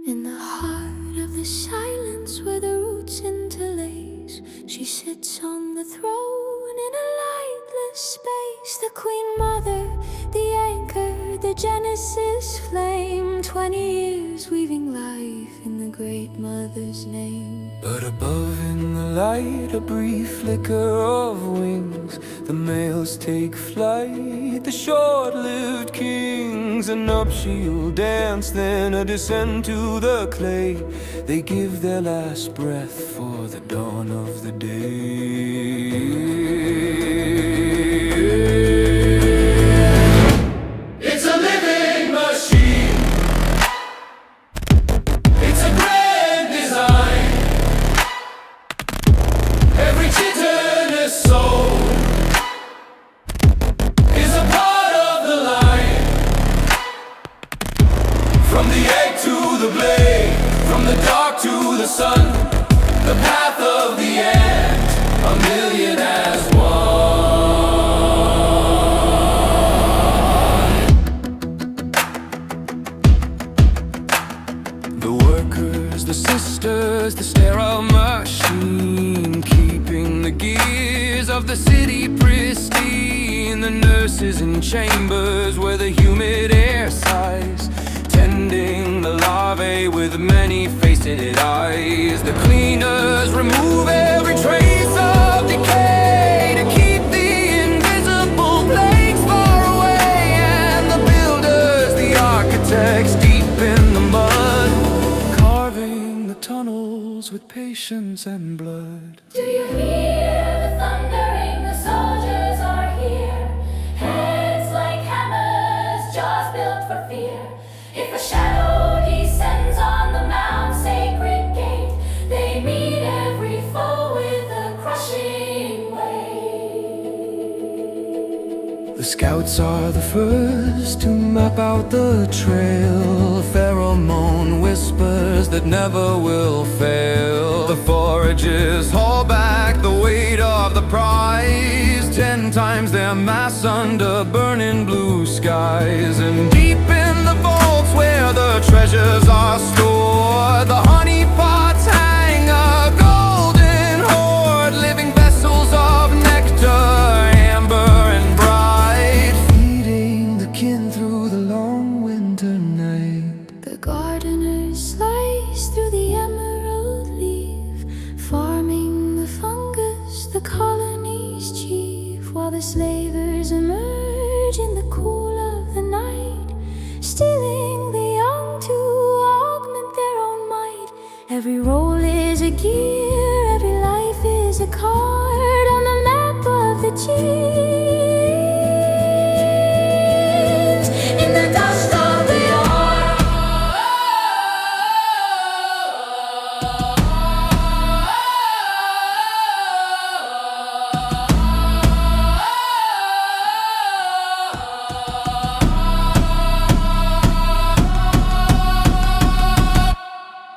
In the heart of the silence where the roots interlace, she sits on the throne in a lightless space. The Queen Mother, the anchor, the Genesis flame. 20 years weaving life in the Great Mother's name. But above in the light, a brief flicker of wings. The males take flight, the short-lived kings. A nuptial dance, then a descent to the clay. They give their last breath for the dawn of the day. It's a living machine. It's a grand design. Every chitinous soul is a part of the line. From the egg to the blade, from the dark to the sun, the path of the ant, a million as one. The workers, the sisters, the sterile machine, keeping the gears of the city pristine. The nurses in chambers where the humid air sighs, tending the larvae with many-faced eyes. The cleaners remove every trace of decay to keep the invisible plagues far away. And the builders, the architects, deep in the mud, carving the tunnels with patience and blood. Do you hear the thundering? The soldiers are here. Heads like hammers, jaws built for fear. If a shadow descends on the Mount Sacred Gate, they meet every foe with a crushing weight. The scouts are the first to map out the trail. Pheromone whispers that never will fail. The foragers haul back the weight of the prize, 10 times their mass under burning blue skies. And deep in the vaults where the treasures are stored, the honey pots hang a golden hoard, living vessels of nectar, amber and bright, feeding the kin through the long winter night. The gardeners slice through the emerald leaf, farming the fungus, the colony's chief, while the slavers emerge in the cool of the night, stealing the young to augment their own might. Every role is a gear, every life is a card on the map of the chiefs. In the dust of the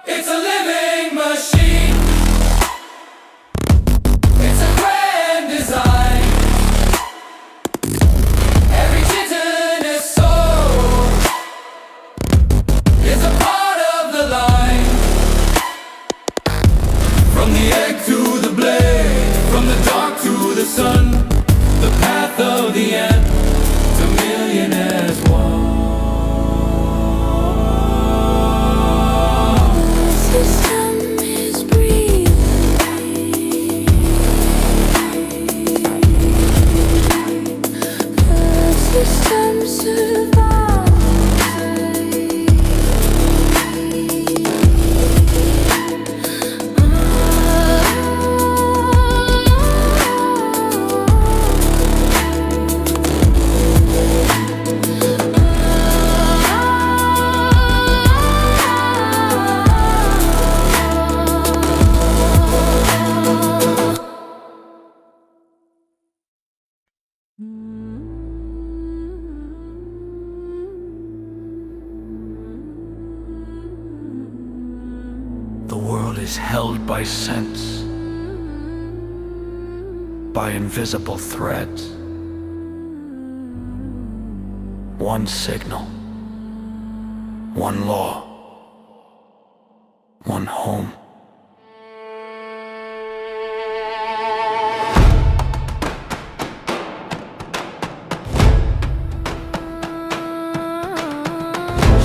It's a living machine. It's a grand design. Every chitinous soul is a part of the line. From the egg to the blade, from the dark to the sun, the path of the ant to millionaires one. system is breathing. The system The world is held by sense, by invisible threads. One signal, one law, one home.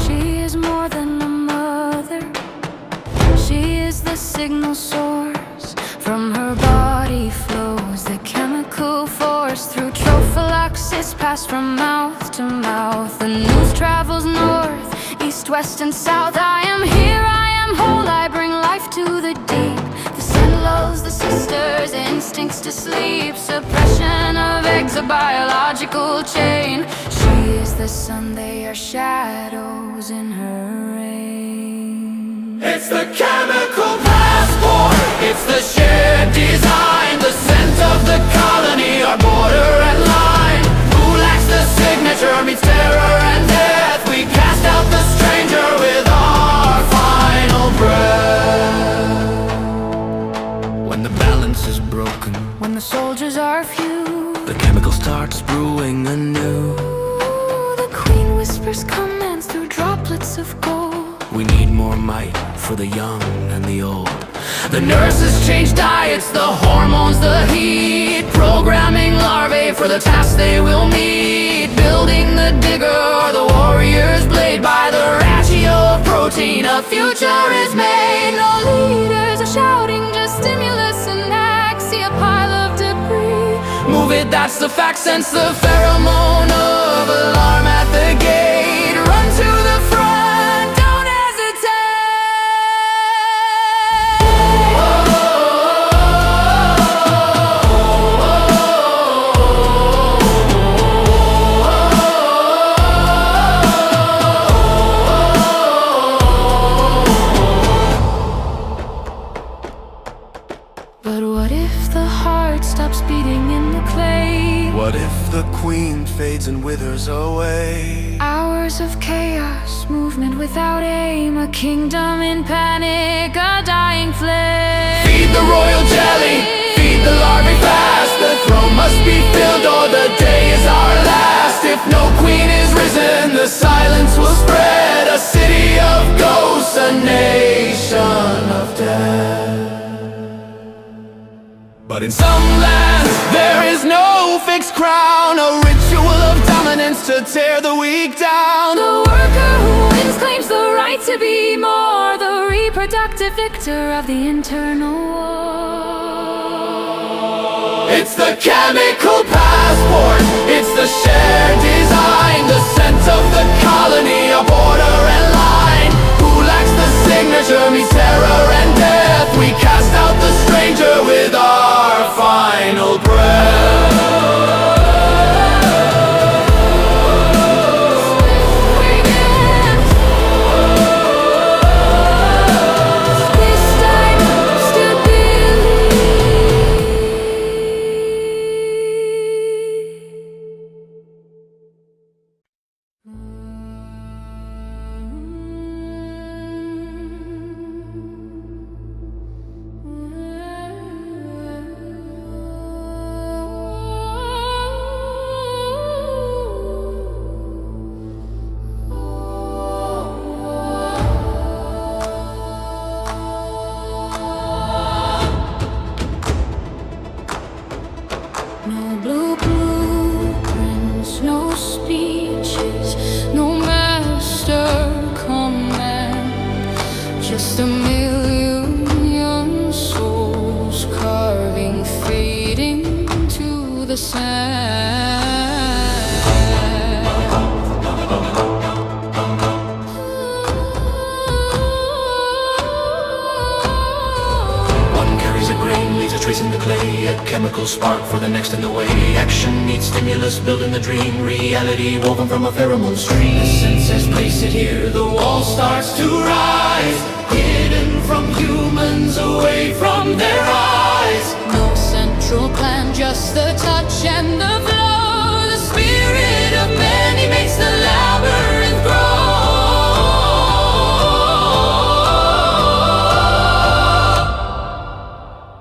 She is more than a mother. She is the signal source. From her body flows the chemical force. Through trophallaxis, passed from mouth to mouth. The news travels north, east, west, and south. I am here, I am whole, I bring life to the deep. The sun lulls the sisters' instincts to sleep. Suppression of eggs, a biological chain. She is the sun, they are shadows in her reign. It's the chemical passport, it's the shared design. The scent of the colony, our border and line. Who lacks the signature meets terror and death. We cast out the stranger with our final breath. When the balance is broken, When the soldiers are few, the chemical starts brewing anew. the queen whispers commands through droplets of gold. We need more might for the young and the old. The nurses change diets, the hormones, the heat. Programming larvae for the task they will meet. Building the digger, the warrior's blade. By the ratio of protein, a future is made. No leaders are shouting, just stimulus and axia, a pile of debris. Move it, that's the fact. Sense the pheromone of alarm at the gate. Run to the front, don't hesitate. But what if the heart stops beating in the clay? What if the queen fades and withers away? Hours of chaos, movement without aim. A kingdom in panic, a dying flame. Feed the royal jelly, feed the larvae fast. The throne must be filled or the day is our last. If no queen is risen, the silence will spread. A city of ghosts, a nation of death. But in some lands, there is no fixed crown. A ritual of dominance to tear the weak down. The worker who wins claims the right to be more. The reproductive victor of the internal war. It's the chemical passport, it's the shared design. The scent of the colony, a border and line. Who lacks the signature meets terror and death. We cast out the stranger with our final breath. This time, no blue blueprints, no speeches, no master command. Just a million young souls carving, fading to the sand. One carries a grain, leaves a trace in the clay. A chemical spark for the next in the way. Action needs stimulus, building the dream. Reality woven from a pheromone stream. The senses place it here, the wall starts to rise. Hidden from humans, away from their eyes. No central plan, just the touch and the flow. The spirit of many makes the labyrinth grow.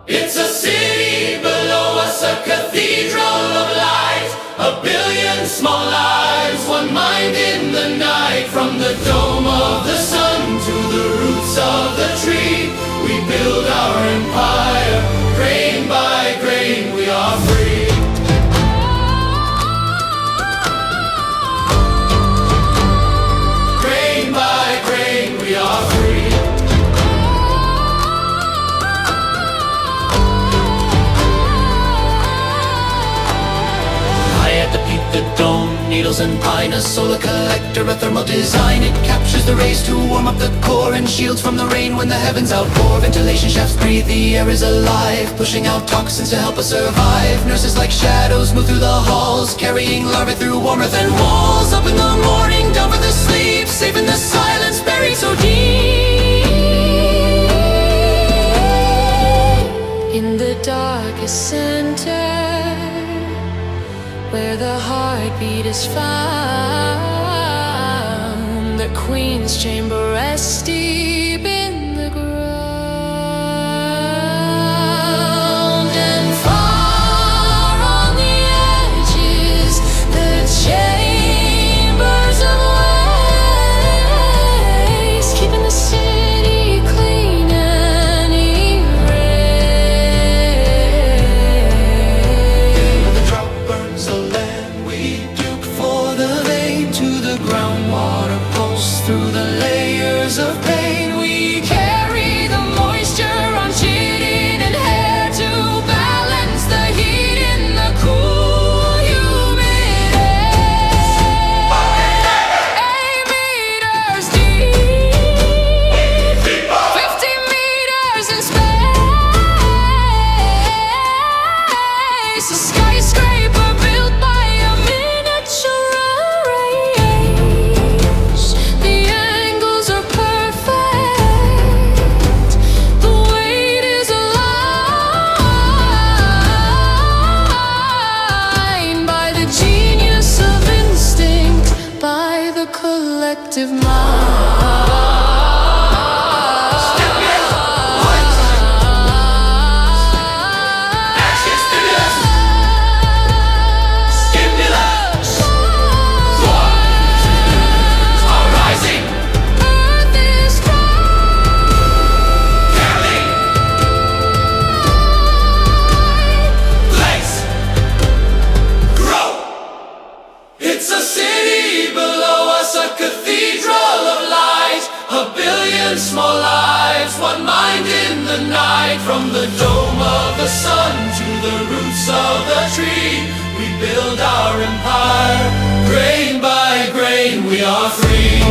It's a city below us, a cathedral of light. A billion small lives, one mind in the night. From the dome of the sun to the roots of the tree. needles and pine. A solar collector, a thermal design. It captures the rays to warm up the core and shields from the rain when the heavens outpour. Ventilation shafts breathe, the air is alive, pushing out toxins to help us survive. Nurses like shadows move through the halls, carrying larvae through warm earthen walls. Up in the morning, down for the sleep, safe in the silence, buried so deep. In the darkest center, where the heartbeat is found, the Queen's chamber rests deep in the ground. And far on the edges, the chambers of waste, keeping the city clean and erased. The drought burns the land we duke for the vein to the groundwater pulse through the layers of pain. We carry the moisture on chitin and hair to balance the heat in the cool humid air. 8 meters deep, 50 meters in space. A skyscraper built by a miniature race. The angles are perfect, the weight is aligned by the genius of instinct, by the collective It's a city below us, a cathedral of light, a billion small lives, one mind in the night. From the dome of the sun to the roots of the tree, we build our empire. Grain by grain, we are free.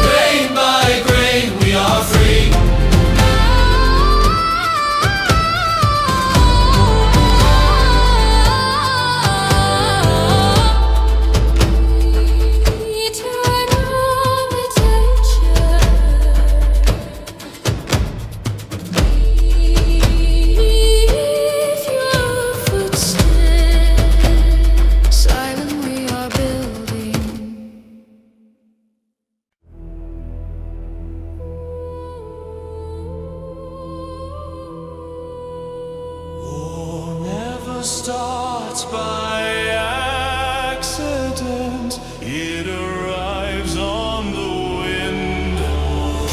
Grain by grain, we are free. Starts by accident, it arrives on the wind,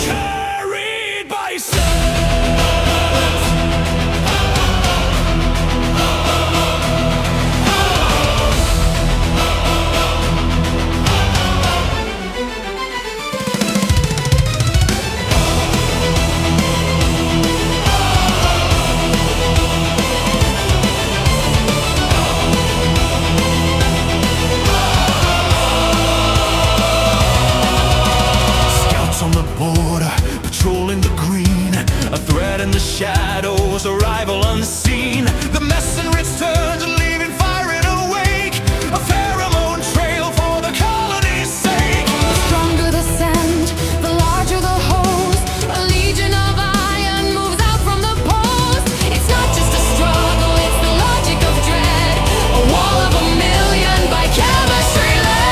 carried by shadows, arrival unseen. The messenger turns, leaving fire in a wake. A pheromone trail for the colony's sake. The stronger the scent, the larger the hose. A legion of iron moves out from the poles. It's not just a struggle, it's the logic of dread. A wall of 1,000,000 by chemistry led.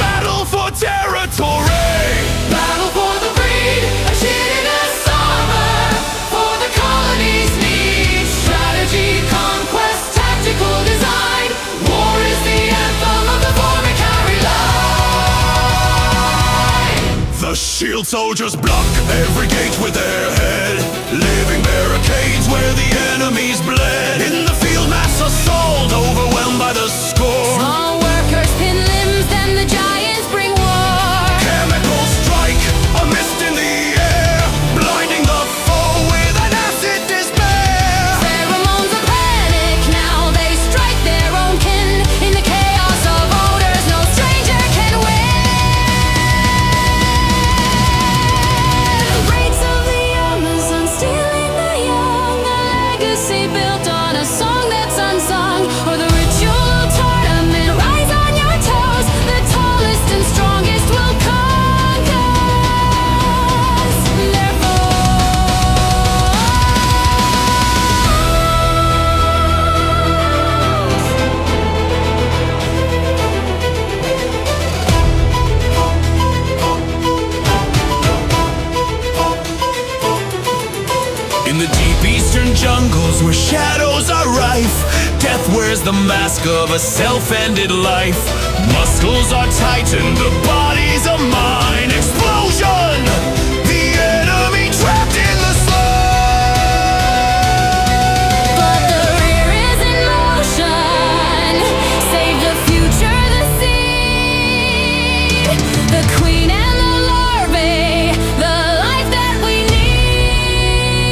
Battle for territory. Battle for the breed, a chitinous armor for the colony's needs. Strategy, conquest, tactical design. War is the anthem of the FORMICARY line. The shield soldiers block every gate with their head, living barricades where the enemies bled. In the field mass assault, overwhelmed by the score. Small workers pin limbs, then the giants bring war. Chemical strike, a mist in the air, blinding the foe. shadows are rife. Death wears the mask of a self-ended life. Muscles are tightened, the body's a mine. Explosion! The enemy trapped in the slime. But the rear is in motion. Save the future, the seed, the queen and the larvae, the life that we need.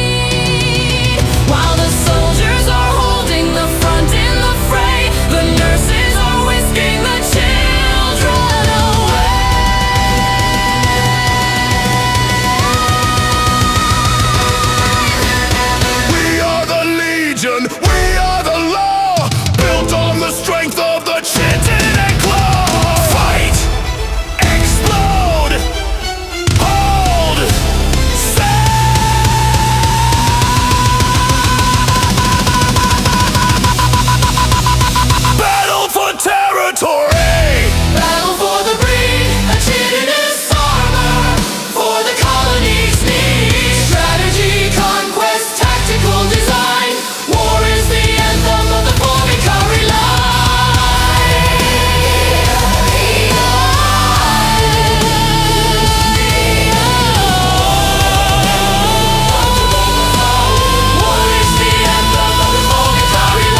While the soldiers are holding the front in the fray, the nurses are whisking the children away. We are the legion, we are the law, built on the strength of the chitin claw. Fight! Explode! Hold! Battle for territory! Battle for the breed, a chitinous armor for the colony's need. Strategy, conquest, tactical design. War is the anthem of the FORMICARY War is the anthem of the FORMICARY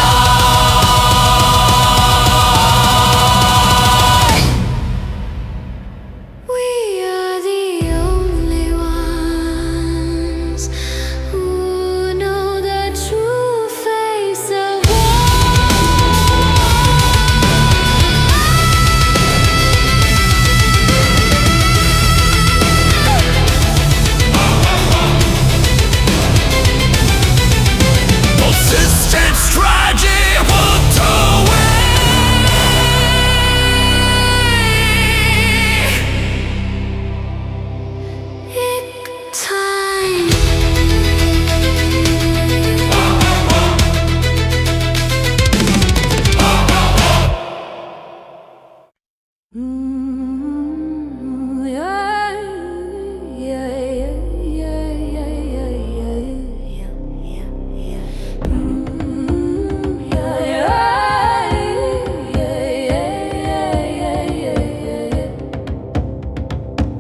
We are the only ones who know the true face of Persistent strategy put away. time.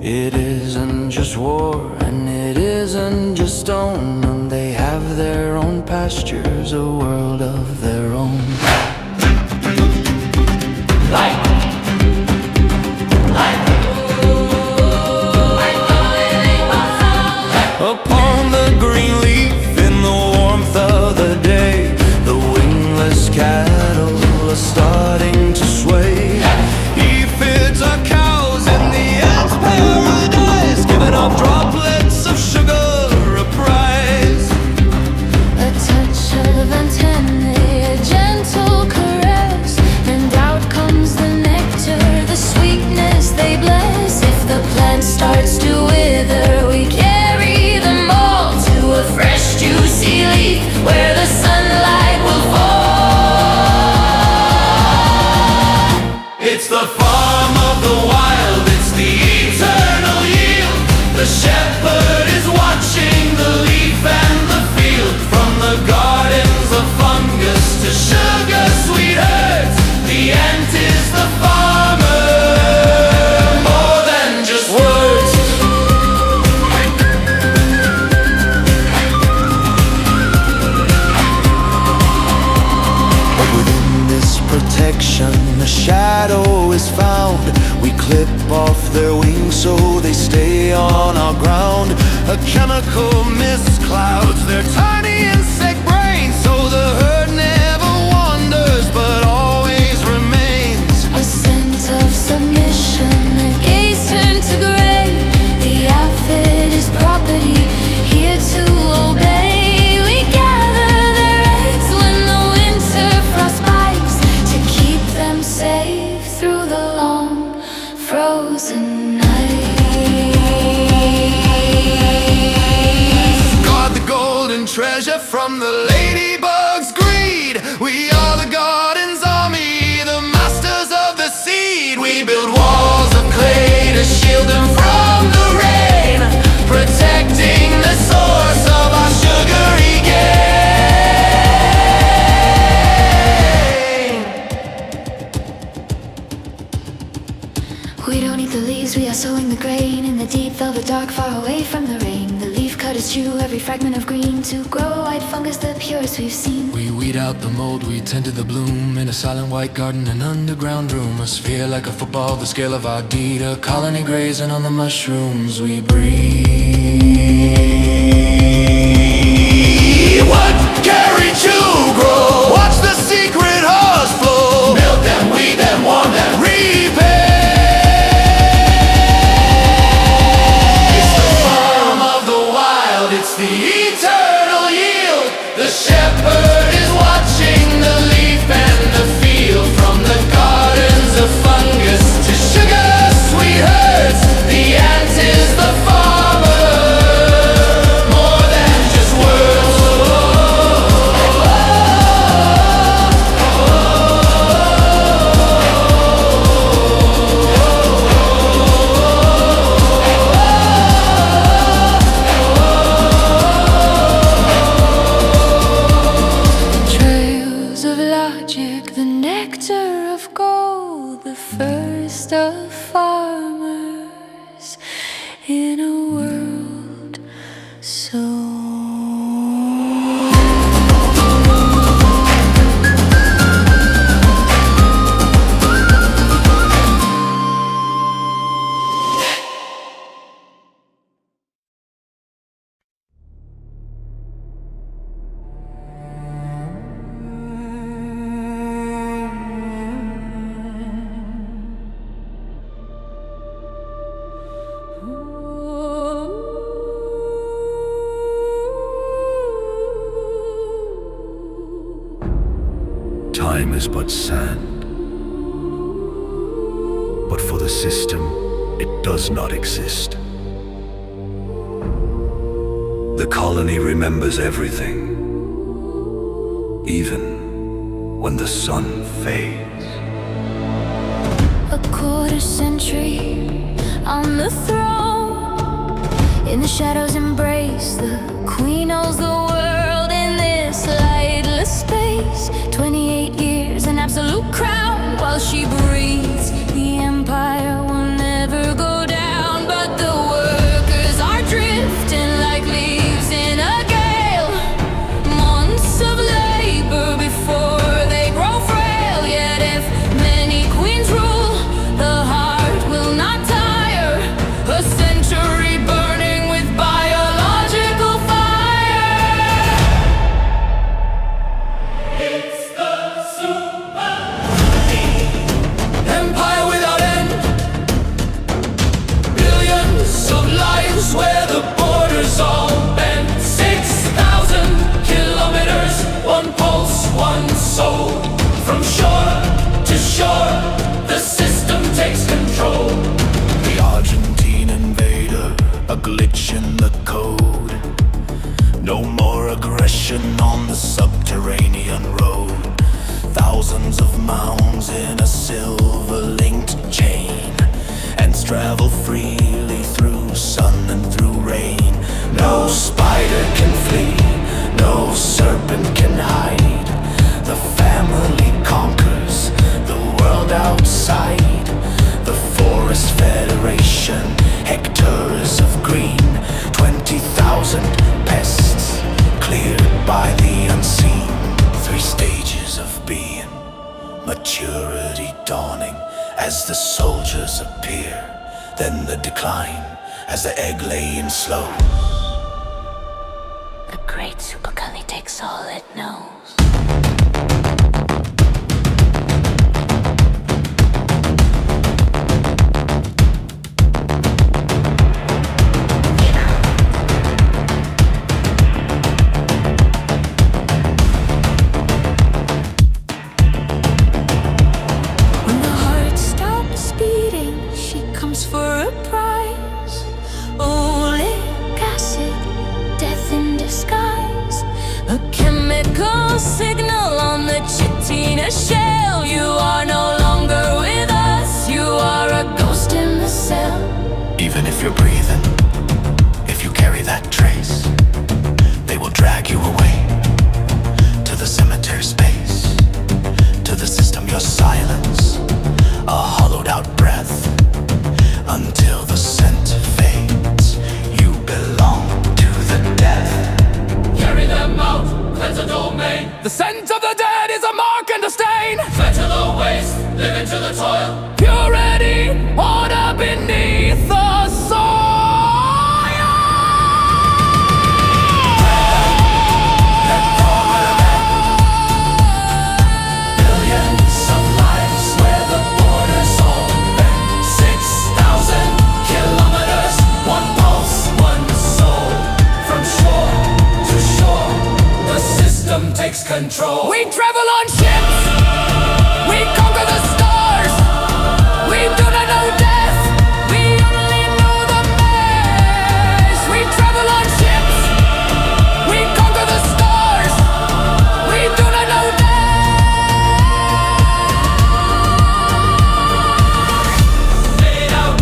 It isn't just war, and it isn't just stone. And they have their own pastures, a world of their own. Upon the green leaf in the warmth of the day, the wingless cattle are starting to sway. He feeds our cows in the ants' paradise, giving off droplets of sugar a prize. A touch of antennae, a gentle caress, and out comes the nectar, the sweetness they bless. If the plant starts to wither, we carry them all to a fresh, juicy leaf where the sunlight will fall. It's the farm of the wild, it's the eternal yield. The shepherd is watching the leaf and the field. From the gardens of fungus to sugar sweet herbs, the ant is the farmer, more than just words. Within this protection, a shadow is found. We clip off their wings so they stay on our ground. A chemical mist clouds their tiny insect brains, so the herd never wanders but always remains. A sense of submission, a gaze turned to gray. The outfit is property, here to obey. We gather their eggs when the winter frost bites, to keep them safe through the long frozen nights. Guard the golden treasure from the ladybug's greed. the dark, far away from the rain. The leaf cut is true, every fragment of green, to grow white fungus, the purest we've seen. We weed out the mold, we tend to the bloom, in a silent white garden, an underground room, a sphere like a football, the scale of our deed, a colony grazing on the mushrooms we breathe. What carry to grow? Watch the secret horse flow. Milk them, weed them, warm them, repair. It's the farm of the wild, it's the eternal yield. The shepherd is watching the leaf and the field. From the gardens of fungus to sugar sweet herds, the ant is the farmer, more than just words. Trails of logic, the nectar of gold, the first of farmers in a world so Time is but sand, but for the system, it does not exist. The colony remembers everything, even when the sun fades. a quarter century on the throne. In the shadows embrace, the queen holds the world in this lightless space. 28 years, an absolute crown. While she breathes, the empire will never go down. But the workers are drifting like leaves in a gale. Months of labor before they grow frail. Yet if many queens rule, the heart will not tire. A century burning with biological fire. It's the Supercolony. Empire without end. Billions of lives where the borders all bend. 6,000 kilometers, one pulse, one soul. From shore to shore, the system takes control. The Argentine invader, a glitch in the code. No more aggression on the subterranean road. Thousands of mounds in a silver-linked chain. Ants travel freely through sun and through rain. No spider can flee, no serpent can hide. The family conquers the world outside. The Forest Federation, hectares of green. 20,000 pests cleared by the unseen. 3 stages of being, maturity dawning as the soldiers appear. Then the decline as the egg laying slow. The great Supercolony takes all it knows. When the heart stops beating, she comes for a prize. Olic acid, death in disguise. A chemical the dead is a mark and a stain. Fed to the waste, living to the toil. Purity, order beneath the soil. Billions of lives where the borders open. 6,000 kilometers, one pulse, one soul. From shore to shore, the system takes control. We travel on ships, we conquer the stars. We do not know death, we only know the maze. We travel on ships, we conquer the stars. We do not know death. Laid out.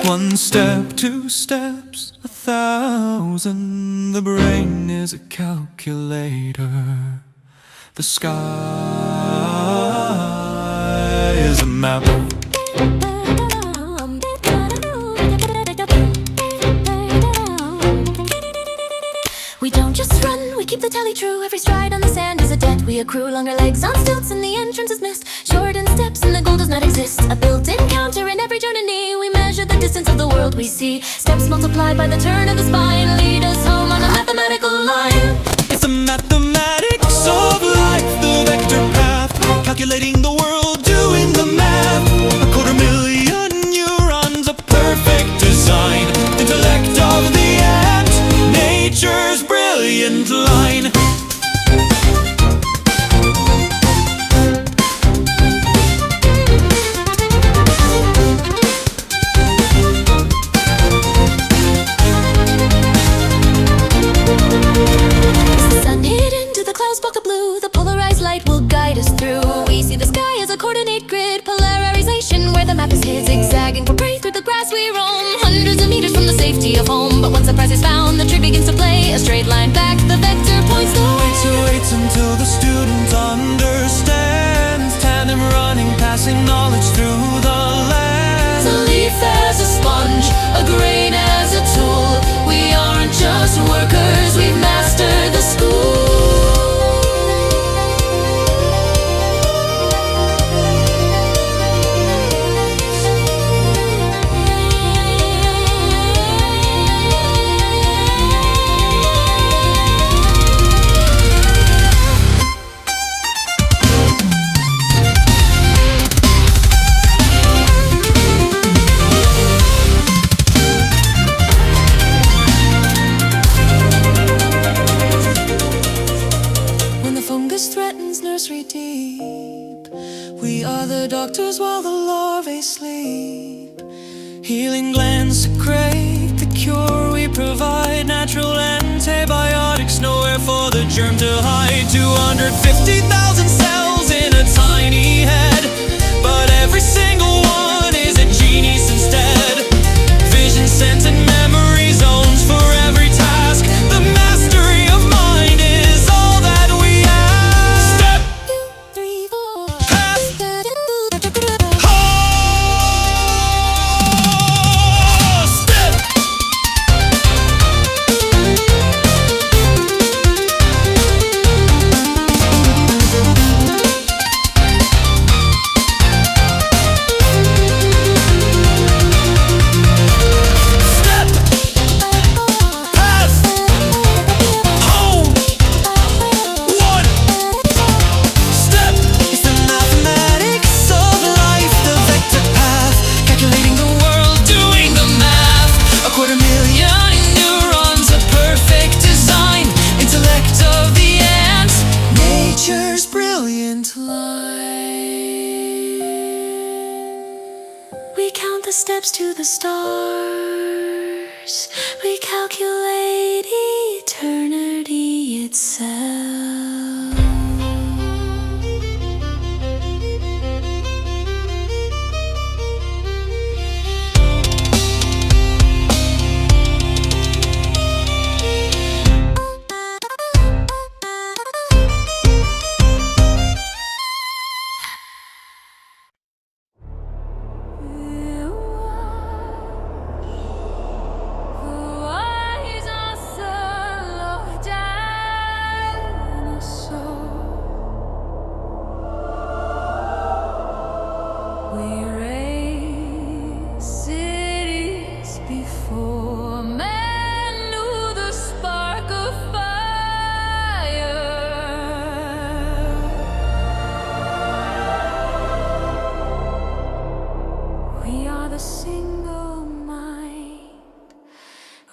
One step, two steps, 1,000. The brain is a calculator. The sky is a map. We don't just run, we keep the tally true. Every stride on the sand is a debt we accrue. Longer legs on stilts and the entrance is missed. Shortened steps and the goal does not exist. A built-in counter in every journey. We measure the distance of the world we see. Steps multiplied by the turn of the spine lead us home on a mathematical line. It's the mathematics of life, the vector path. Calculating the world, doing the math. 250,000 neurons, a perfect design. Intellect of the ant, nature's brilliant line. Coordinate grid, polarization where the map is hid, zigzagging for prey through the grass we roam. Hundreds of meters from the safety of home, but once the prize is found, the tree begins to play. A straight line back, the vector points the way. Wait until the student understands. Tandem running, passing knowledge through the land. A leaf as a sponge, a grain as a tool. We aren't just workers, we've mastered the school. We are the doctors while the larvae sleep. Healing glands secrete the cure we provide. Natural antibiotics, nowhere for the germ to hide. 250,000 cells in a tiny head, but every single one is a genius instead. Vision, sense, and memory zones for every task. The mastery of mind is all that we ask. Step 3, 4. path. Step. We count the steps to the stars. stars, we calculate eternity itself.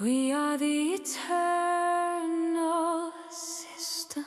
We are the eternal system.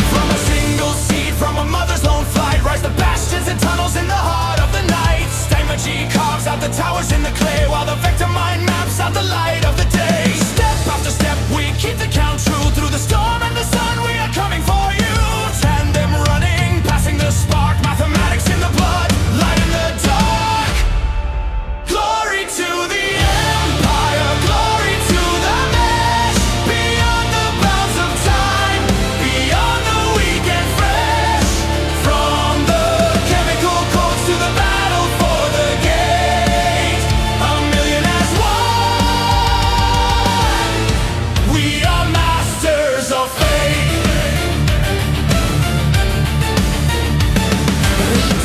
From a single seed, from a mother's lone flight, rise the bastions and tunnels in the heart of the night. Stigmergy carves out the towers in the clay, while the vector mind maps out the light of the day. Step after step, we keep the count true. Through the storm and the sun, we are coming for you. Tandem running, passing the spark. Mathematics in the blood, light in the dark. Glory to the empire, glory to the mesh. Beyond the bounds of time, beyond the weak and fresh. From the chemical codes to the battle for the gate, a million as one. We are masters of fate.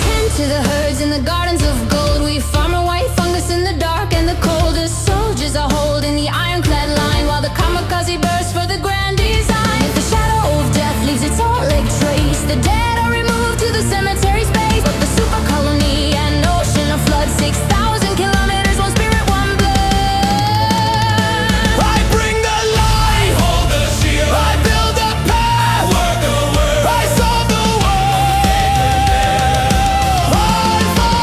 Tend to the herds in the gardens of gold. We farm a white fungus in the dark and the coldest. Soldiers are holding the ironclad line, while the kamikaze bursts for the grand design. If the shadow of death leaves its all-leg trace, the dead are removed to the cemetery space. But the supercolony and ocean of flood, 6,000 kilometers, one spirit, one blood. I bring the light, hold the shield. I build a path, work the word. I solve the world. One for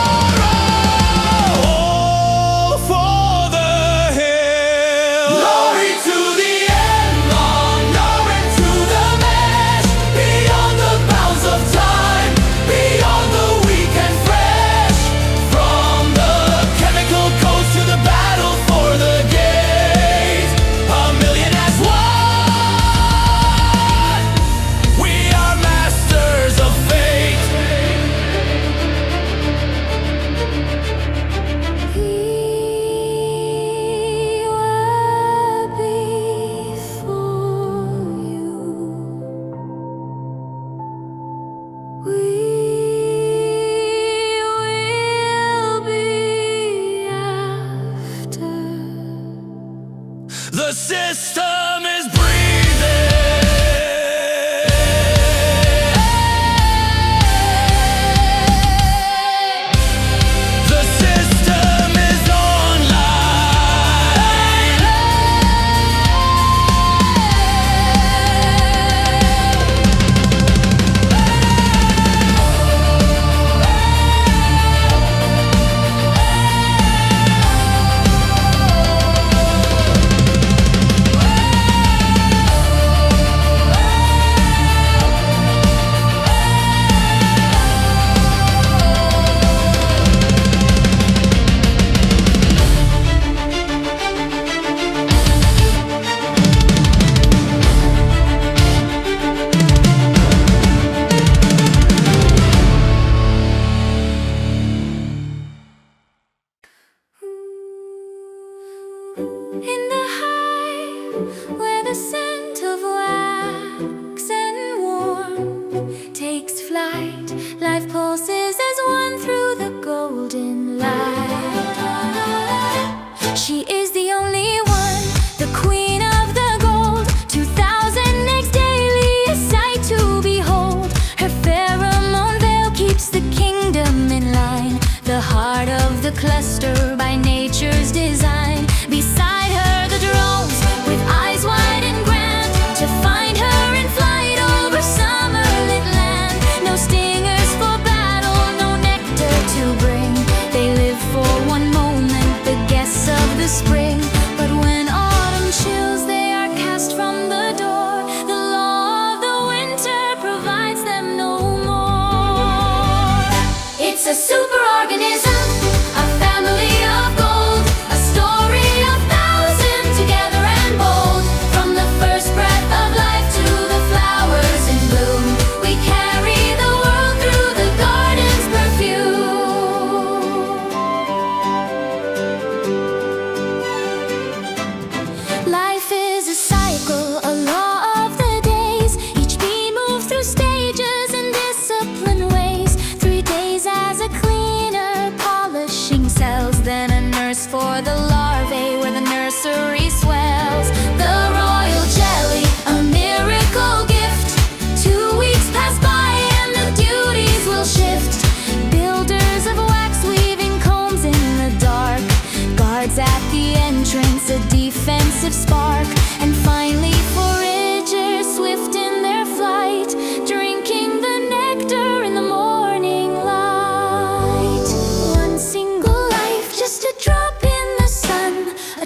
all for the hill. Glory to the end, long glory to the mesh. Beyond the bounds of time, beyond the weak and fresh. From the chemical codes to the battle for the gate, a million as one. We are masters of fate. We were before you. We will be after. The system is breathing. The system is online. spring. But when autumn chills, they are cast from the door. The law of the winter provides them no more. It's a superorganism, a family of gold, a story of thousands together and bold. From the first breath of life to the flowers in bloom, we carry the world through the garden's perfume. Life is a cycle, a law of the days. Each bee moves through stages in disciplined ways. 3 days as a cleaner, polishing cells, then a nurse for the larvae where the nursery swells. The royal jelly, a miracle gift. 2 weeks pass by and the duties will shift. Builders of wax weaving combs in the dark, guards at the entrance, a defensive spark. And finally foragers swift in their flight, drinking the nectar in the morning light. One single life, just a drop in the sun,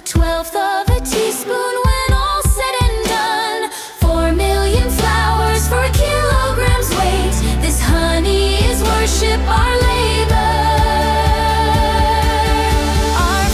a 12th of a teaspoon when all's said and done. 4 million flowers for a kilogram's weight. This honey is worship, our labor, our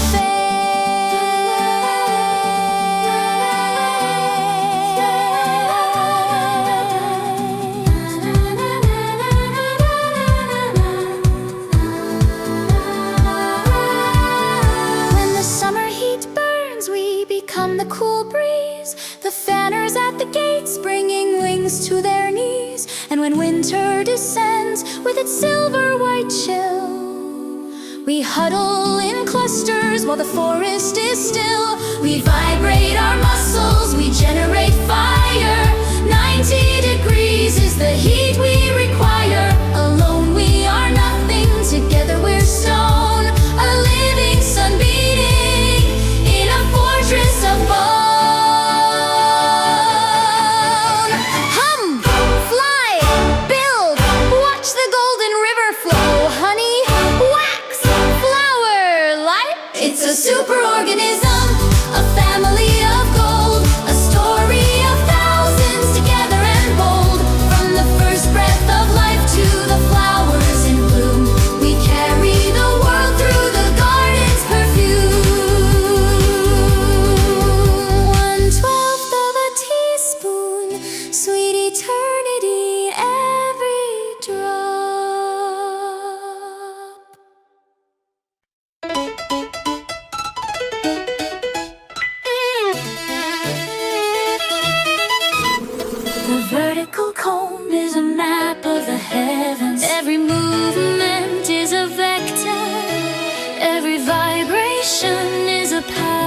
When the summer heat burns, we become the cool breeze. The fanners at the gates bringing wings to their knees. And when winter descends with its silver white chill, we huddle in clusters while the forest is still. We vibrate our muscles, we generate fire. 90 degrees is the heat we require. Alone we are nothing, together we're stone. A living sun beating in a fortress of bone. Hum, fly, build, watch the golden river flow. Honey, wax, flower, light. It's a superorganism, a family of gold, a story of thousands together and bold. From the first breath of life to the flowers in bloom, we carry the world through the garden's perfume. 1/12 of a teaspoon, sweet eternity, every drop. The vertical comb is a map of the heavens. Every movement is a vector. Every vibration is a path.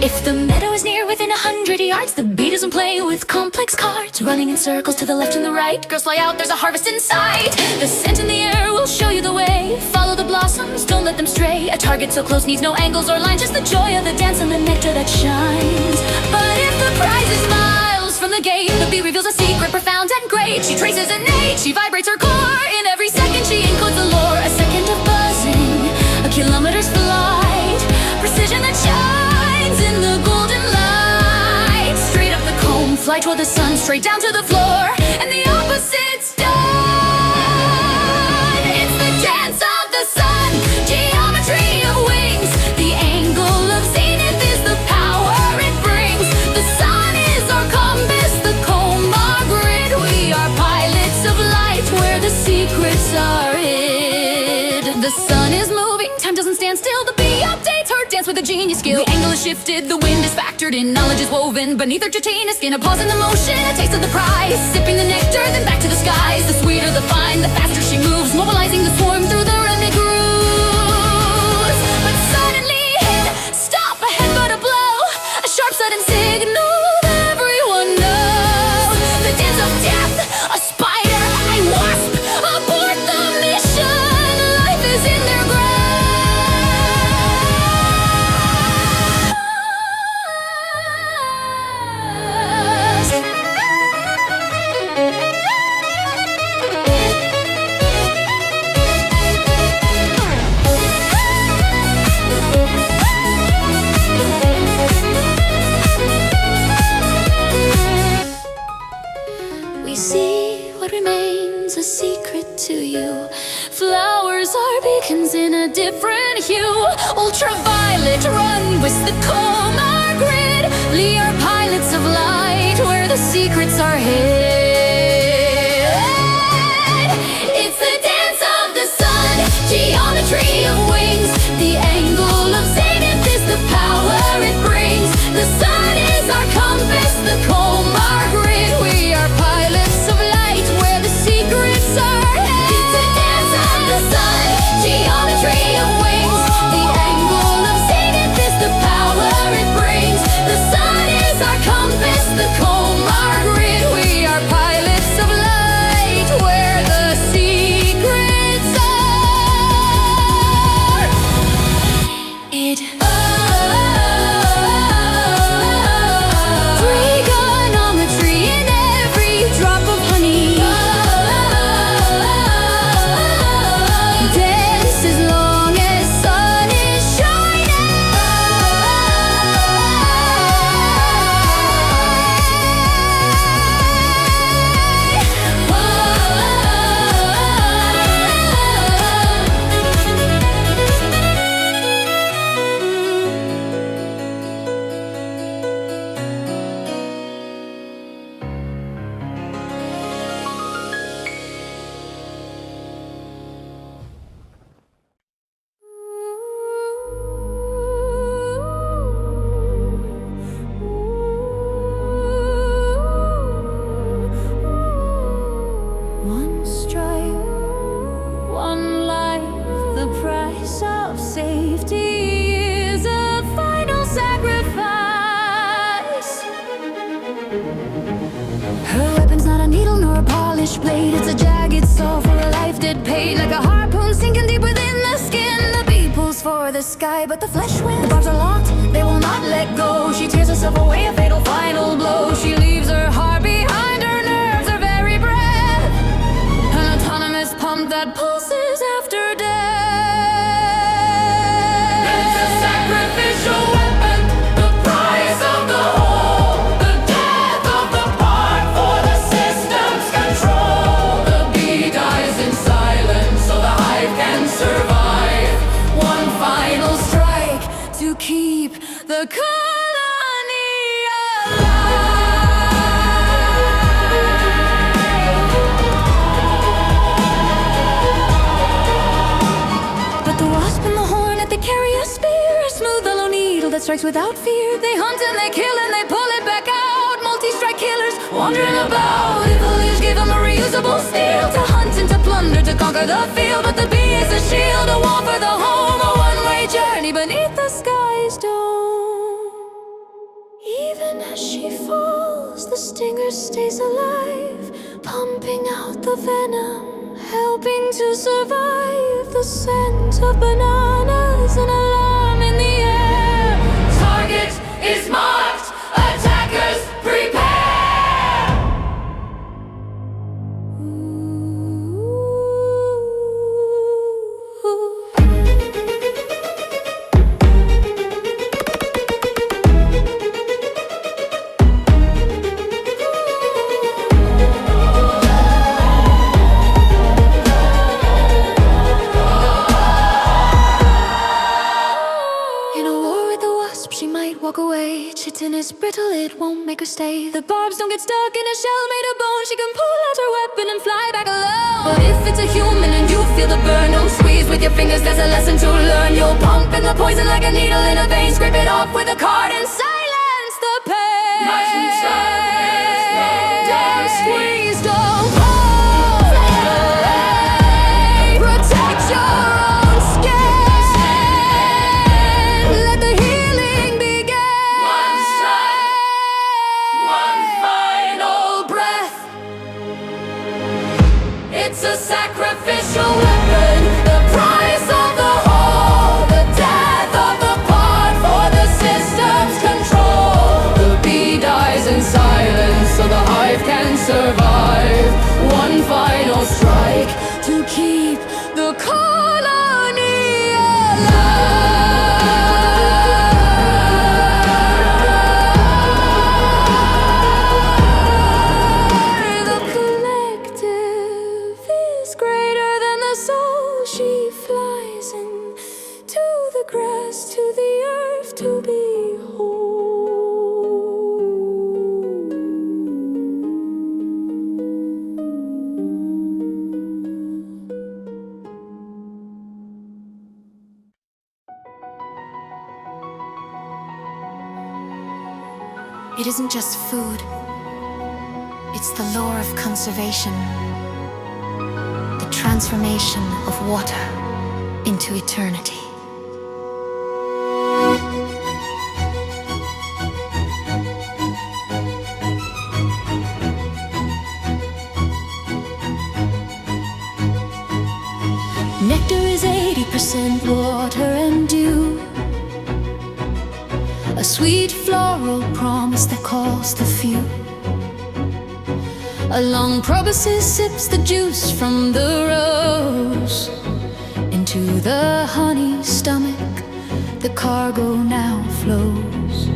If the meadow is near within 100 yards, the bee doesn't play with complex cards. Running in circles to the left and the right, girls fly out, there's a harvest in sight. The scent in the air will show you the way. Follow the blossoms, don't let them stray. A target so close needs no angles or lines, just the joy of the dance and the nectar that shines. But if the prize is miles from the gate, the bee reveals a secret profound and great. She traces an age, she vibrates her core. In every second she encodes the lore. A second of buzzing, a kilometer's flight. Precision that shines in the golden light. Straight up the comb, fly toward the sun, straight down to the floor. And the opposite's done. It's the dance of the sun, geometry of wings. The angle of zenith is the power it brings. The sun is our compass, the comb our grid. We are pilots of light where the secrets are hid. The sun is moving, time doesn't stand still. The bee updates her dance with a genius skill. The angle is shifted, the wind is factored in. Knowledge is woven beneath her chitinous skin. A pause in the motion, a taste of the prize. Sipping the nectar, then back to the skies. The sweeter the fine, the faster she moves, mobilizing the swarm through the rhythmic grooves. But suddenly, stop, a headbutt, a blow, a sharp sudden signal everyone knows. The dance of death, a spider, a wasp, abort the mission. Life is in their grasp. what remains a secret to you. Flowers are beacons in a different hue. Ultraviolet, run with the coma grid. We are pilots of light where the secrets are hid. It's the dance of the sun, geometry of wings. The angle of zenith is the power it brings. The sun is our compass, the comb our grid. We are pilots of light where the secrets are hid. It's the dance of the sun, geometry of wings. The angle of zenith is the power it brings. The sun is our compass, the comb our grid. We are pilots of light where the secrets are. Trigonometry in every drop of honey. Dance as long as sun is shining. One stripe, one life, the price of safety is a final sacrifice. Her weapon's not a needle nor a polished blade. It's a jagged saw for a life dead paid. Like a harpoon sinking deep within the skin. The bee pulls for the sky, but the flesh wins. The barbs are locked, they will not let go. She tears herself away, a fatal final blow. She leaves her heart behind, her nerves, her very breath. An autonomous pump that pulses after death. It's a sacrificial weapon, the price of the whole. The death of the part for the system's control. The bee dies in silence so the hive can survive. One final strike to keep the colony alive. But the wasp and the hornet, they carry a spear, a smooth hollow needle that strikes without fear. They hunt and they kill and they pull it back out. Multi-strike killers wandering about. If the leaves give them a reusable steel to hunt and to plunder, to conquer the field. But the bee is a shield, a wall for the home, a one-way journey beneath the sky's dome. Even as she falls, the stinger stays alive, pumping out the venom, helping to survive. The scent of bananas, an alarm in the air. Target is marked, attackers prepare. Walk away, chitin is brittle, it won't make her stay. The barbs don't get stuck in a shell made of bone. She can pull out her weapon and fly back alone. But if it's a human and you feel the burn, don't squeeze with your fingers, there's a lesson to learn. You'll pump in the poison like a needle in a vein. Scrape it off with a card and silence the pain. Nice and don't squeeze, don't pull. Protect your own skin. Let the healing begin. One strike, one final breath. It's a sacrificial weapon, the price of the whole, the death of the part for the system's control. The bee dies in silence so the hive can survive. One final strike to keep the colony alive. The collective It isn't just food. It's the lore of conservation. The transformation of water into eternity. Nectar is 80% water and dew, a sweet floral promise that calls the few. A long proboscis sips the juice from the rose. Into the honey's stomach, the cargo now flows.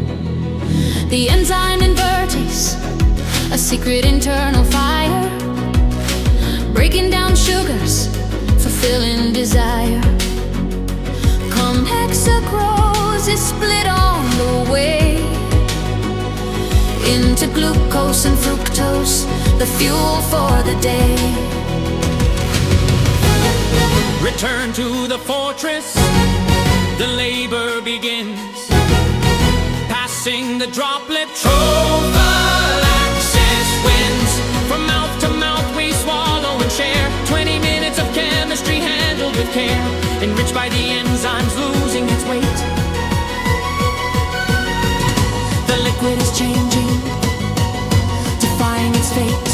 The enzyme invertes, a secret internal fire, breaking down sugars, fulfilling desire. Come hexagrose is split on the way into glucose and fructose, the fuel for the day. Return to the fortress, the labor begins. Passing the droplet, prophylaxis wins. From mouth to mouth we swallow and share. 20 minutes of chemistry handled with care, enriched by the enzymes losing its weight. The liquid is changing, defying its fate.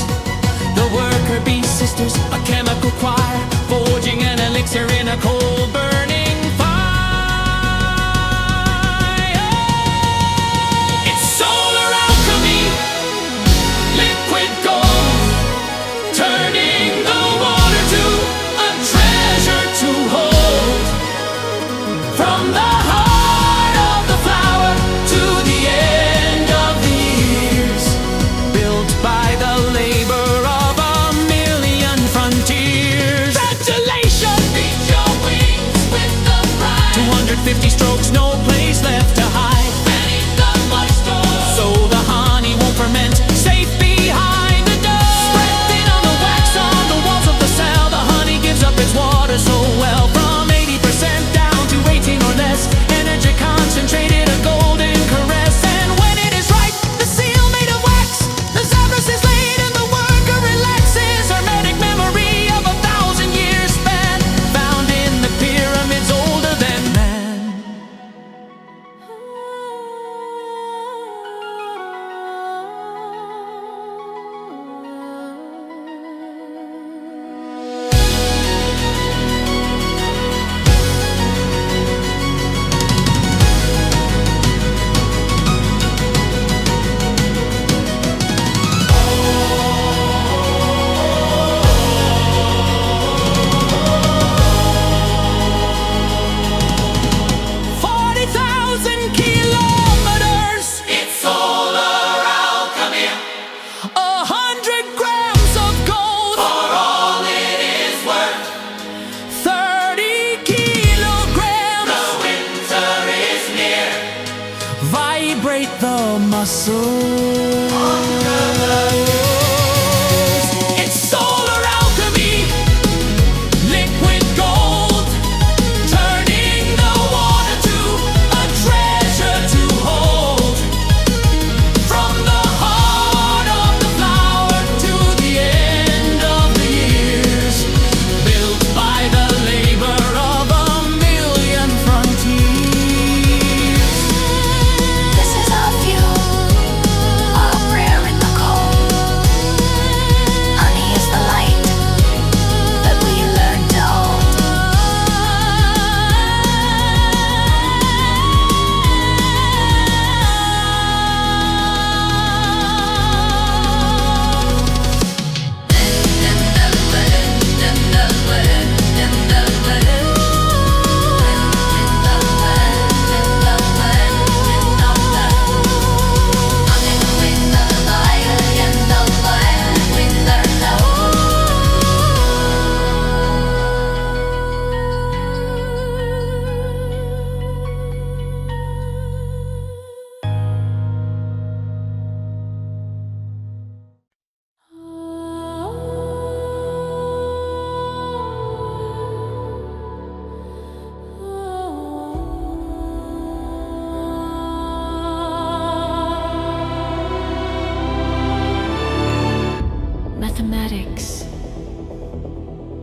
The worker bee sisters, a chemical choir, forging an elixir in a cold burning fire. It's solar alchemy, liquid gold, turning the water to a treasure to hold. From the heart of the flower to the end of the years, built by the labor of a million frontiers. Congratulations! Beat your wings with the pride. 250 strokes, no place left to hide. Beneath the moisture, so the honey won't ferment. Safe behind the door. Spread thin on the wax on the walls of the cell. The honey gives up its water so well. From 80% down to 18 or less. Energy concentrated, a golden caress. And when it is ripe, the seal made of wax, the Zabras is laid and the worker relaxes. Hermetic memory of 1,000 years span, found in the pyramids older than man. It's solar alchemy. 100 grams of gold for all it is worth. 30 kilograms. The winter is near. Vibrate the muscles. It's solar alchemy, liquid gold, turning the water to a treasure to hold. From the heart of the flower to the end of the years, built by the labor of a million frontiers. This is our fuel.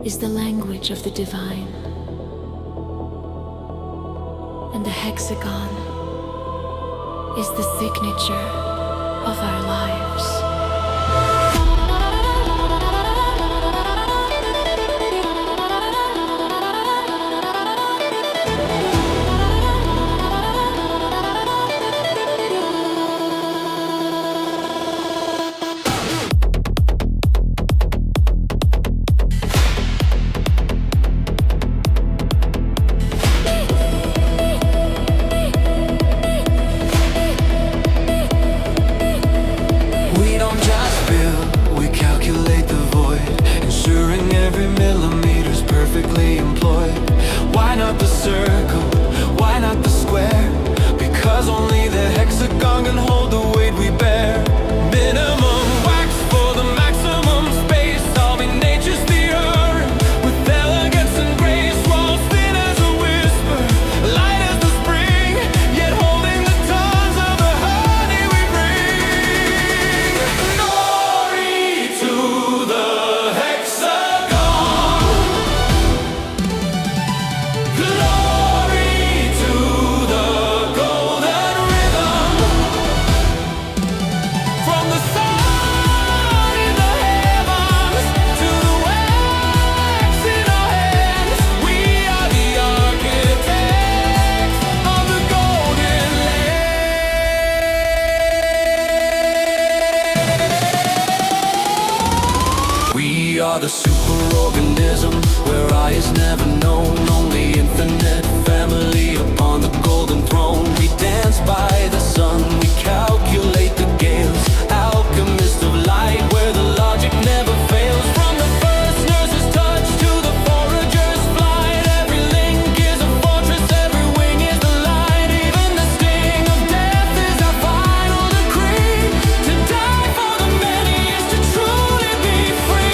is the language of the divine, and the hexagon is the signature of our lives. The superorganism, where I is never known, only infinite family upon the golden throne. We dance by the sun, we calculate the gales, alchemist of light, where the logic never fails. From the first nurse's touch to the forager's flight, every link is a fortress, every wing is the light. Even the sting of death is our final decree. To die for the many is to truly be free.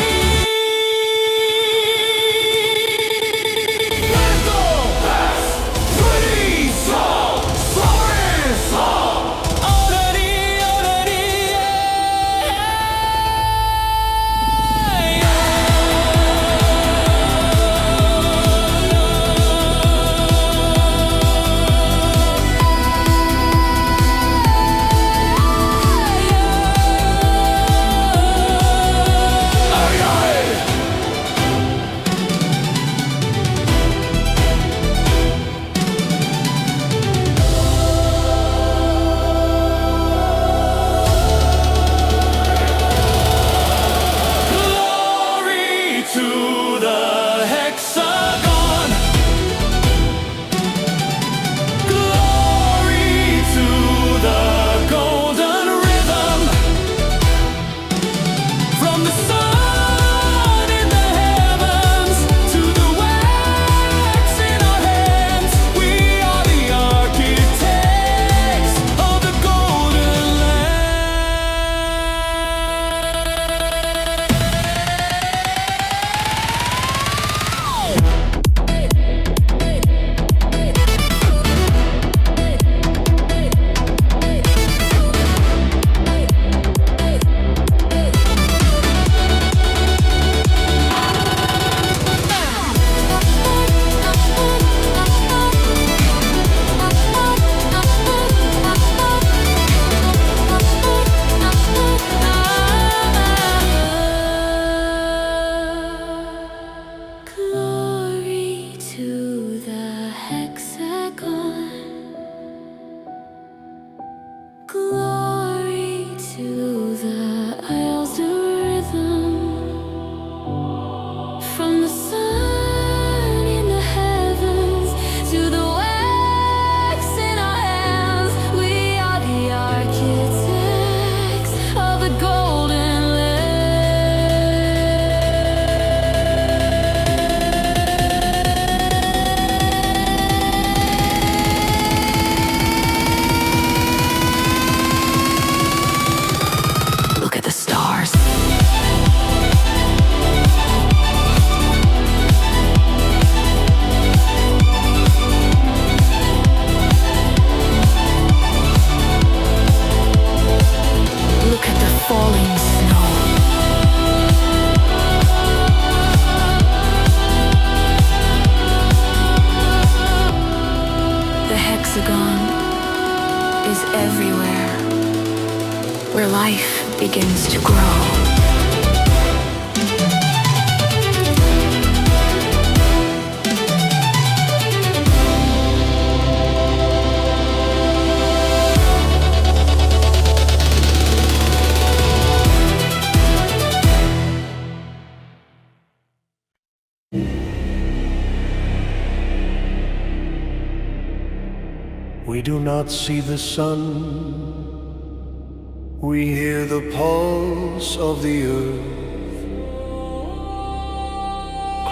begins to grow. We do not see the sun. We hear the pulse of the earth.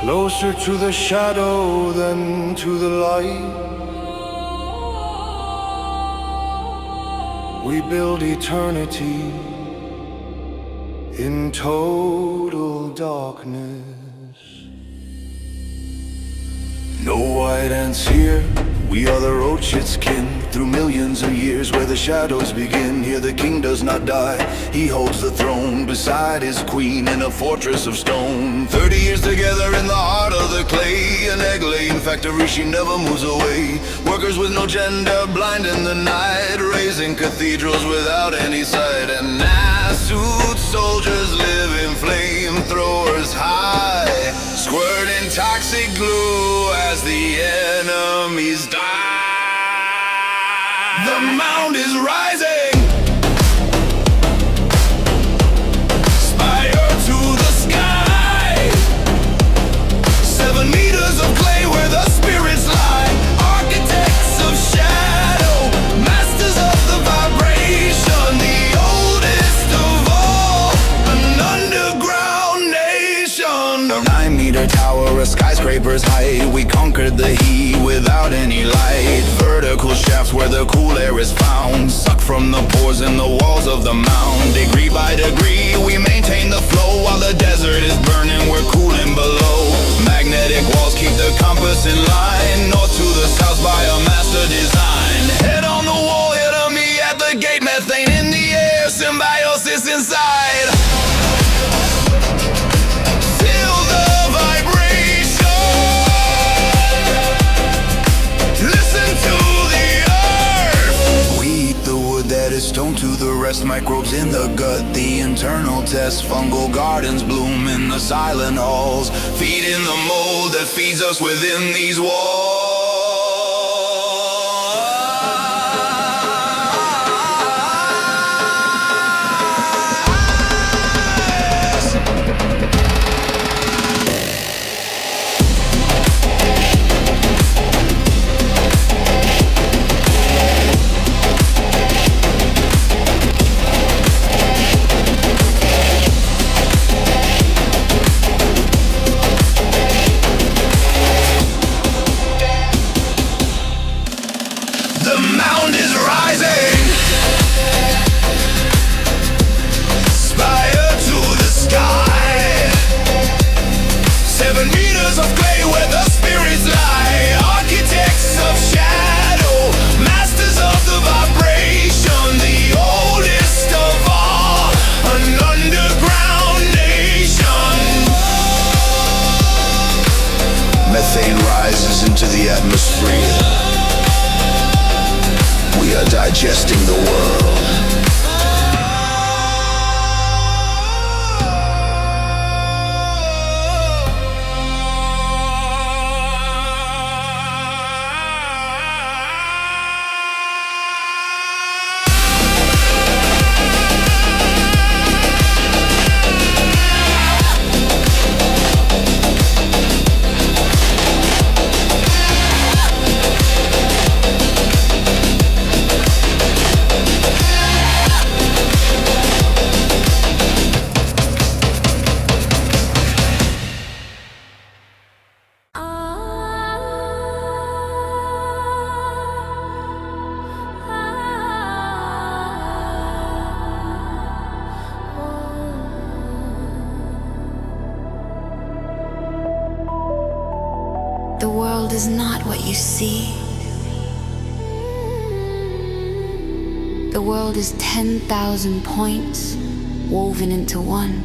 Closer to the shadow than to the light. We build eternity in total darkness. No white ants here. We are the roach's kin. Through millions of years where the shadows begin. Here the king does not die. He holds the throne beside his queen in a fortress of stone. 30 years together in the heart of the clay. An egg-laying factory, she never moves away. Workers with no gender, blind in the night. Raising cathedrals without any sight. And suit soldiers live in flamethrowers high. Squirting toxic glue as the enemies die. The mound is rising. Spire to the sky. 7 meters of clay where the spirits lie. Architects of shadow, masters of the vibration. The oldest of all, an underground nation. A 9-meter tower, a skyscraper's height. We conquered the heat without any light. Vertical shafts where the cool air is found. Suck from the pores in the walls of the mound. Degree by degree, we maintain the flow. While the desert is burning, we're cooling below. Magnetic walls keep the compass in line. North to the south by a master design. Head on the wall, enemy at the gate. Methane in the air, symbiosis inside. Feel the vibration. Listen to the earth. We eat the wood that is stoned to the rest. Microbes in the gut, the internal test. Fungal gardens bloom in the silent halls. Feeding the mold that feeds us within these walls. Methane rises into the atmosphere. We are digesting the world. The world is not what you see. The world is 10,000 points woven into one.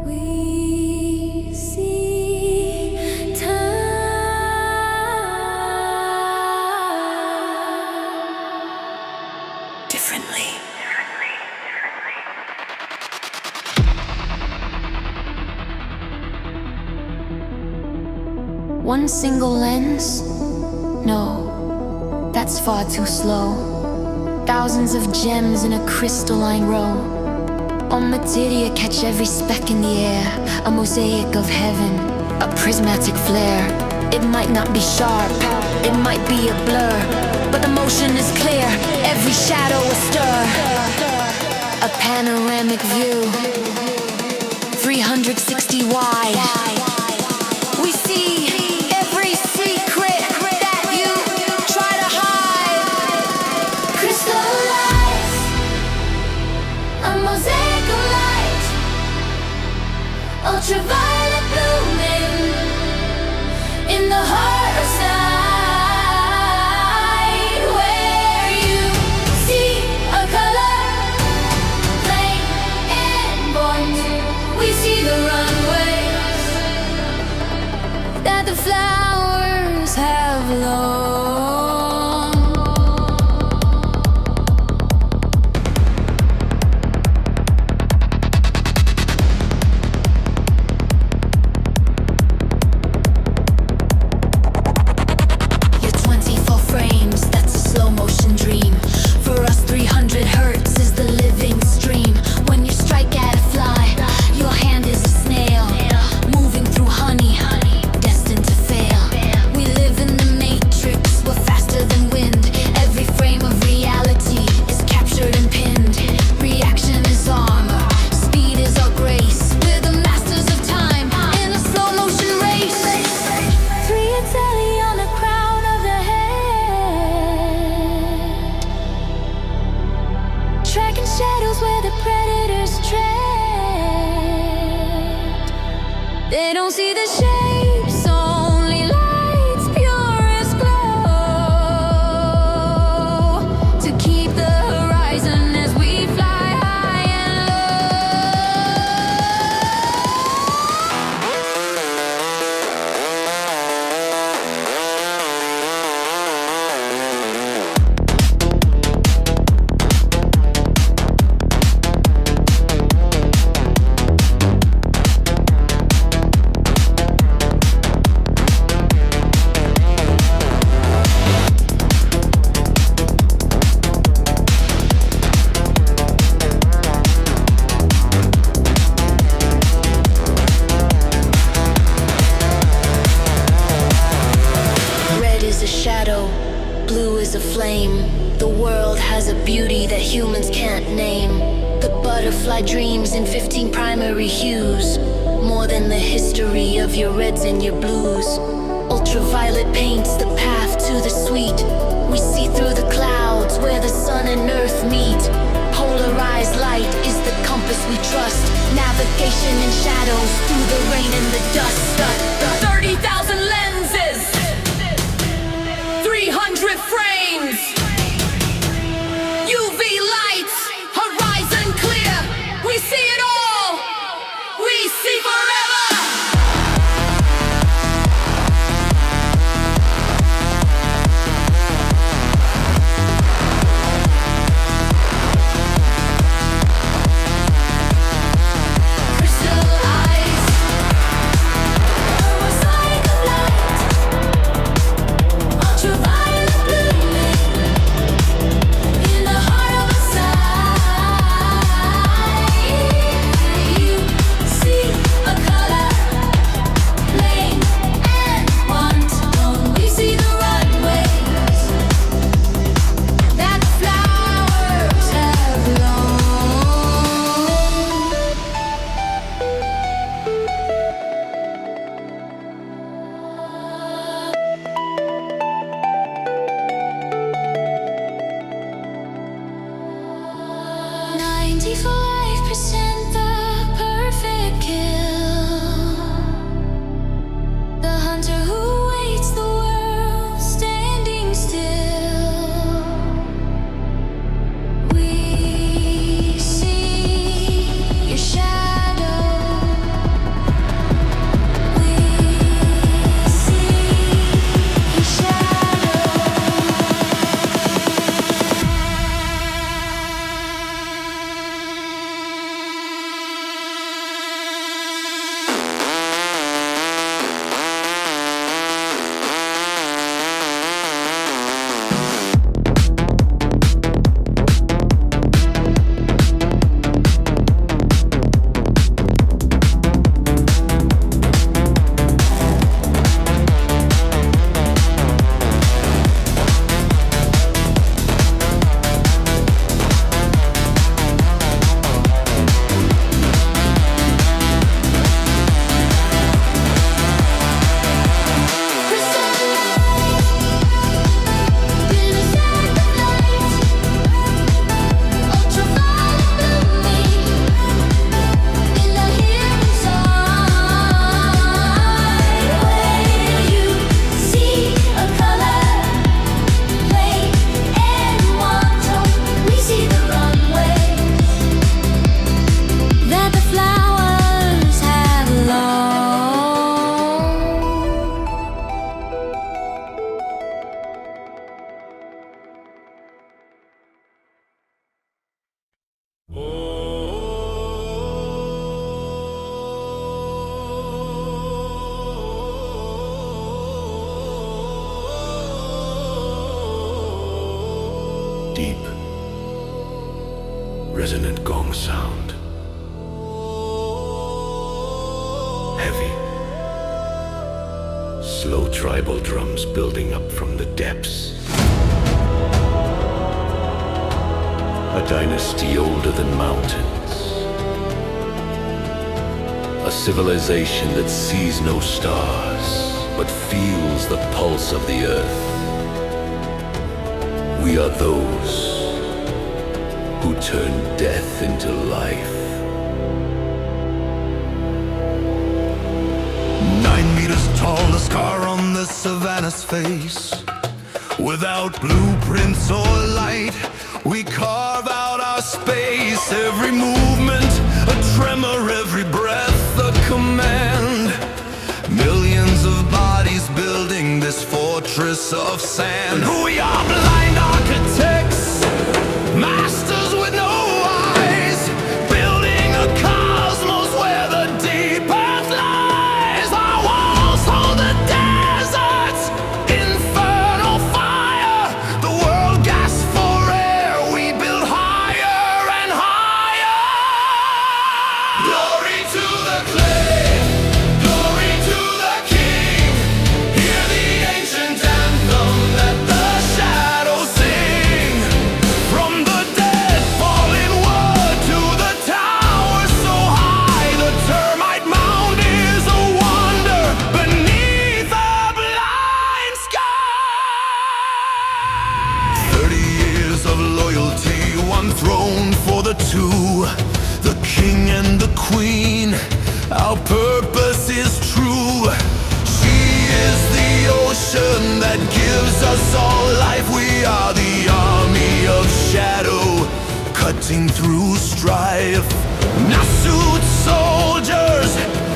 We see time differently. One single lens? No, that's far too slow. Thousands of gems in a crystalline row. On materia catch every speck in the air. A mosaic of heaven, a prismatic flare. It might not be sharp, it might be a blur, but the motion is clear, every shadow a stir. A panoramic view, 360 wide. We see every secret that you try to hide. Crystallize, a mosaic of light, ultraviolet blooming in the heart of night, where you see a color, plain and born. We see the runways that the flowers have long. Your 24 frames, that's a slow motion dream. For us 300 hertz is the living stream. When you strike at a fly, your hand is a snail, moving through honey, destined to fail. We live in the matrix, we're faster than wind. Every frame of reality is captured and pinned. Reaction is armor, speed is our grace. We're the masters of time in a slow motion race. 3 Italy on the crown of the head, tracking shadows where the predators tread. They don't see the shapes, only lights, purest glow, to keep the horizon as we fly high and red is a shadow, blue is a flame. The world has a beauty that humans can't name. The butterfly dreams in 15 primary hues, more than the history of your reds and your blues. Ultraviolet paints the path to the sweet. We see through the clouds where the sun and earth meet. Polarized light is the compass we trust. Navigation in shadows through the rain and the dust. 30,000 lenses, 300 frames, UV lights, horizon clear. We see it all, we see forever. Crystal eyes, a mosaic of light, ultraviolet blooming resonant gong sound. Heavy, slow tribal drums building up from the depths. A dynasty older than mountains. A civilization that sees no stars, but feels the pulse of the earth. We are those who turn death into life. 9 meters tall, the scar on the savannah's face. Without blueprints or light, we carve out our space. Every movement, a tremor, every breath, a command. Millions of bodies building this fortress of sand. We are blind architects, masters with no eyes, building a cosmos where the deep earth lies. Our walls hold the deserts, infernal fire. The world gasps for air, we build higher and higher. Glory to the clay, glory to the king. Hear the ancient anthem that the shadows sing. From the dead fallen wood to the tower so high, the termite mound is a wonder beneath a blind sky. 30 years of loyalty, one throne for the two, the king and the queen. Our purpose is true. She is the ocean that gives us all life. We are the army of shadow, cutting through strife. Nasut soldiers,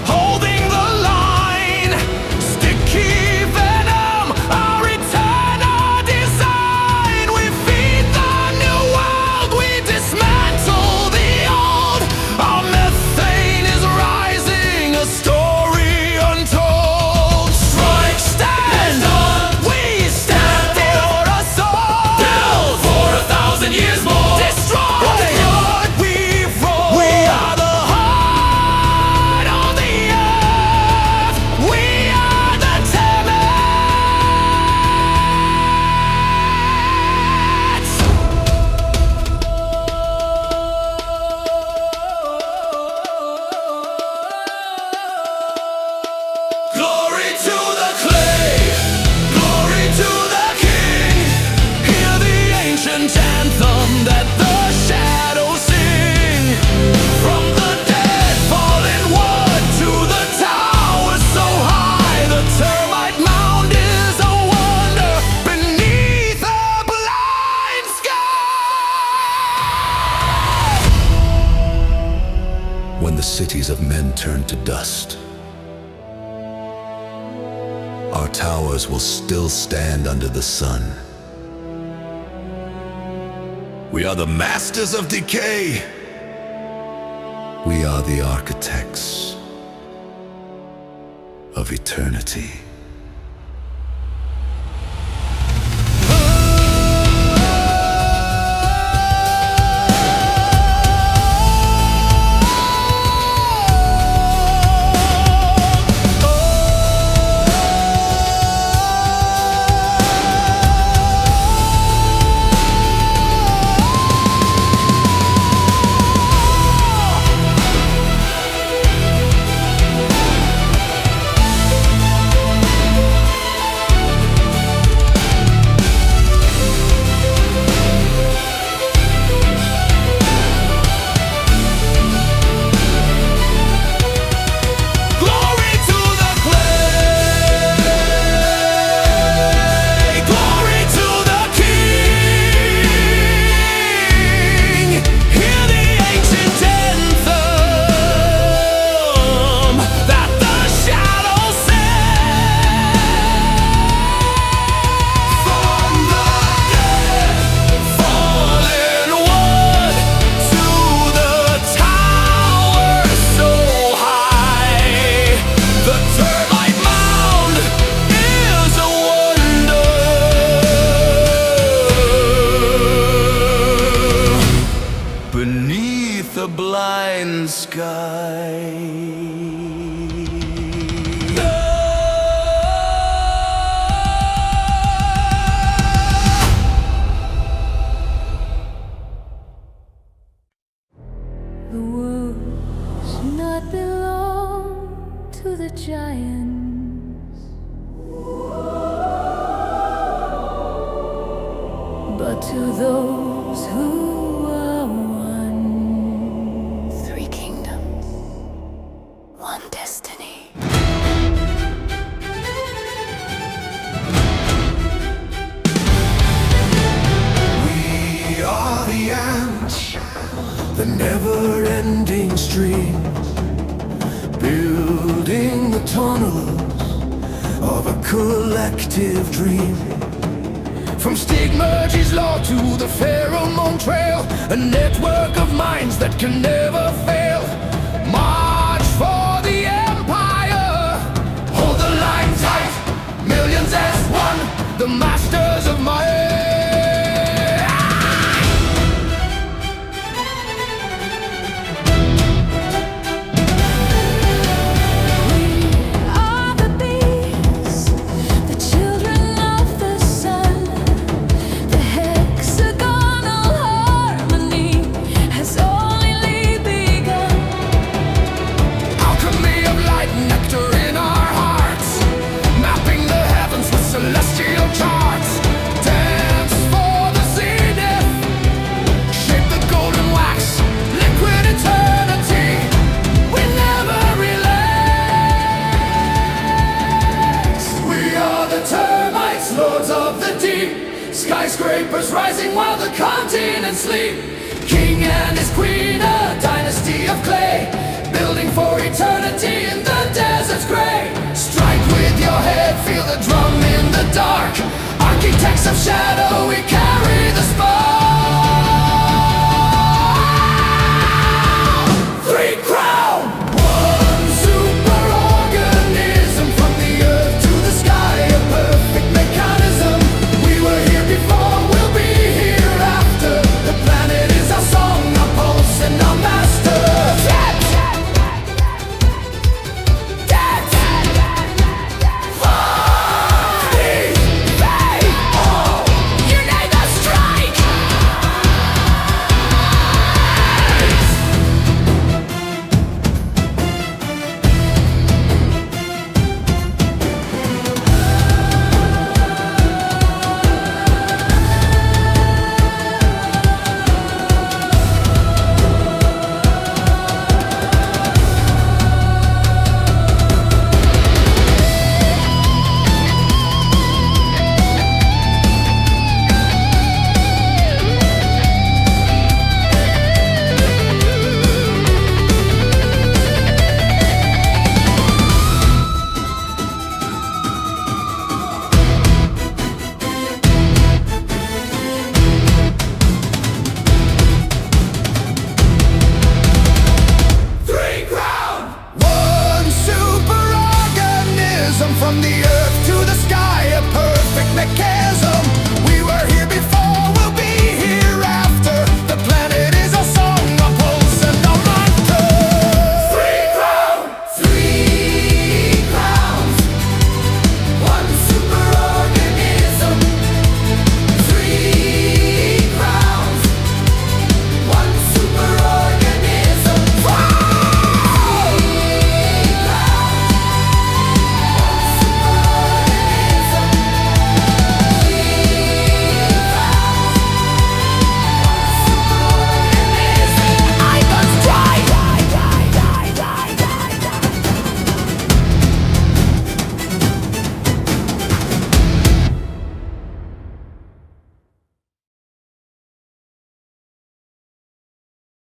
holding the line. Sticky venom, our eternal design. We feed the new world, we dismantle the old. Our methane is rising, a story untold. Strike, stand, we stand for us all. Build for 1,000 years more. Destroy what we've rolled. We are the heart of the earth. We are the Termites. Glory to the clay, glory to the king. Hear the ancient anthem that the shadows sing. From the dead fallen wood to the tower so high, the termite mound is a wonder beneath a blind sky. When the cities of men turn to dust, our towers will still stand under the sun. We are the masters of decay. We are the architects of eternity. lions. But to those who are one, three kingdoms, one destiny. We are the ants, the never-ending stream, building the tunnels of a collective dream. From Stigmergy's law to the Pheromone trail, a network of minds that can never fail. March for the empire, hold the line tight, millions as one, the masters of might. Celestial charts, dance for the zenith, shape the golden wax, liquid eternity. We never relax. We are the termites, lords of the deep, skyscrapers rising while the continents sleep. King and his queen, a dynasty of clay, building for eternity in the desert's gray. Strike with your head, feel the drum in the dark. Architects of shadow, we carry the spark. Three crown, one superorganism, from the earth to the sky, a perfect mechanism. We were here before, we'll be here after. The planet is our song, our pulse and our master. From the earth to the sky, a perfect mechanic.